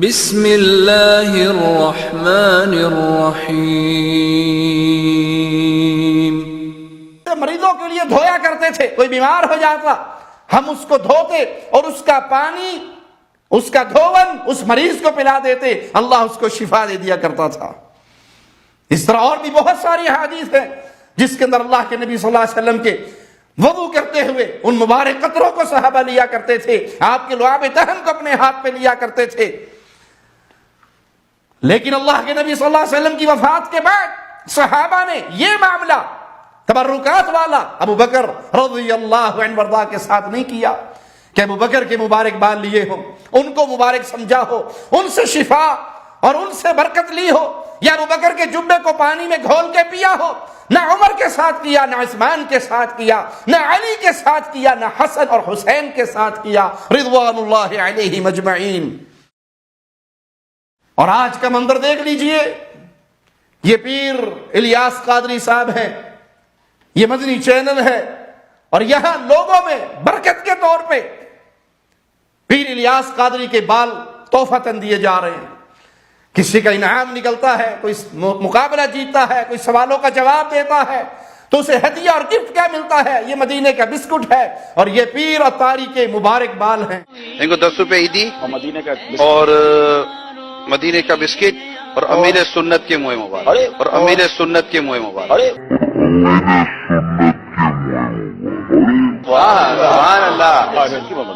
بسم اللہ الرحمن الرحیم۔ مریضوں کے لیے دھویا کرتے تھے، کوئی بیمار ہو جاتا ہم اس کو دھوتے اور اس کا پانی، اس کا دھون اس مریض کو پلا دیتے، اللہ اس کو شفا دے دیا کرتا تھا۔ اس طرح اور بھی بہت ساری حدیث ہیں جس کے اندر اللہ کے نبی صلی اللہ علیہ وسلم کے وضو کرتے ہوئے ان مبارک قطروں کو صحابہ لیا کرتے تھے، آپ کے لعاب دہن کو اپنے ہاتھ پہ لیا کرتے تھے۔ لیکن اللہ کے نبی صلی اللہ علیہ وسلم کی وفات کے بعد صحابہ نے یہ معاملہ تبرکات والا ابو بکر رضی اللہ عنہ وارضاہ کے ساتھ نہیں کیا کہ ابو بکر کے مبارک بال لیے ہو، ان کو مبارک سمجھا ہو، ان سے شفا اور ان سے برکت لی ہو، یا ابو بکر کے جبے کو پانی میں گھول کے پیا ہو۔ نہ عمر کے ساتھ کیا، نہ عثمان کے ساتھ کیا، نہ علی کے ساتھ کیا، نہ حسن اور حسین کے ساتھ کیا رضوان اللہ علیہم اجمعین۔ اور آج کا منظر دیکھ لیجئے، یہ پیر الیاس قادری صاحب ہیں، یہ مدنی چینل ہے، اور یہاں لوگوں میں برکت کے طور پہ پیر الیاس قادری کے بال تحفۃً دیے جا رہے ہیں۔ کسی کا انعام نکلتا ہے، کوئی مقابلہ جیتتا ہے، کوئی سوالوں کا جواب دیتا ہے تو اسے ہدیہ اور گفٹ کیا ملتا ہے؟ یہ مدینے کا بسکٹ ہے، اور یہ پیر اور طاری کے مبارک بال ہیں۔ ان کو 10 روپے عیدی اور مدینے کا بسکٹ اور امیر سنت کے منہ مبارک، اور امیر سنت کے منہ مبارک۔ سبحان اللہ،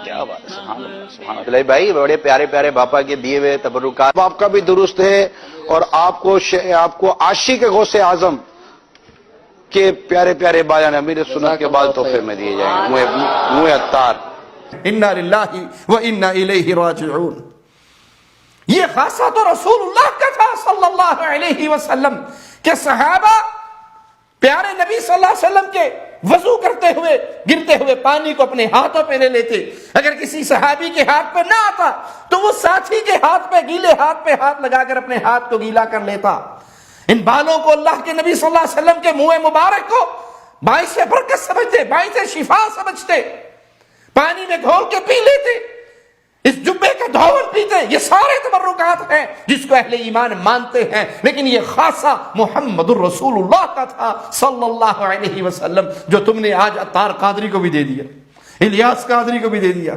کیا بات ہے، سبحان اللہ، سبحان اللہ۔ بھائی بڑے پیارے پیارے باپا کے دیے ہوئے تبرکات آپ کا بھی درست ہے، اور آپ کو عاشق غوث اعظم کے پیارے پیارے بایان امیر سنت کے بال تحفے میں دیے جائیں گے، منہ عطار۔ انا للہ و انا الیہ راجعون۔ یہ خاصہ تو رسول اللہ کا تھا صلی اللہ علیہ وسلم کہ صحابہ پیارے نبی صلی اللہ علیہ وسلم کے وضو کرتے ہوئے گرتے ہوئے پانی کو اپنے ہاتھوں پہ لے لیتے۔ اگر کسی صحابی کے ہاتھ پہ نہ آتا تو وہ ساتھی کے ہاتھ پہ، گیلے ہاتھ پہ ہاتھ لگا کر اپنے ہاتھ کو گیلا کر لیتا۔ ان بالوں کو اللہ کے نبی صلی اللہ علیہ وسلم کے منہ مبارک کو باعث برکت سمجھتے، باعث شفا سمجھتے، پانی میں گھول کے پی لیتے، اس جبے کا دھون پیتے۔ یہ سارے تبرکات ہیں جس کو اہل ایمان مانتے ہیں، لیکن یہ خاصہ محمد الرسول اللہ کا تھا صلی اللہ علیہ وسلم، جو تم نے آج عطار قادری کو بھی دے دیا، الیاس قادری کو بھی دے دیا۔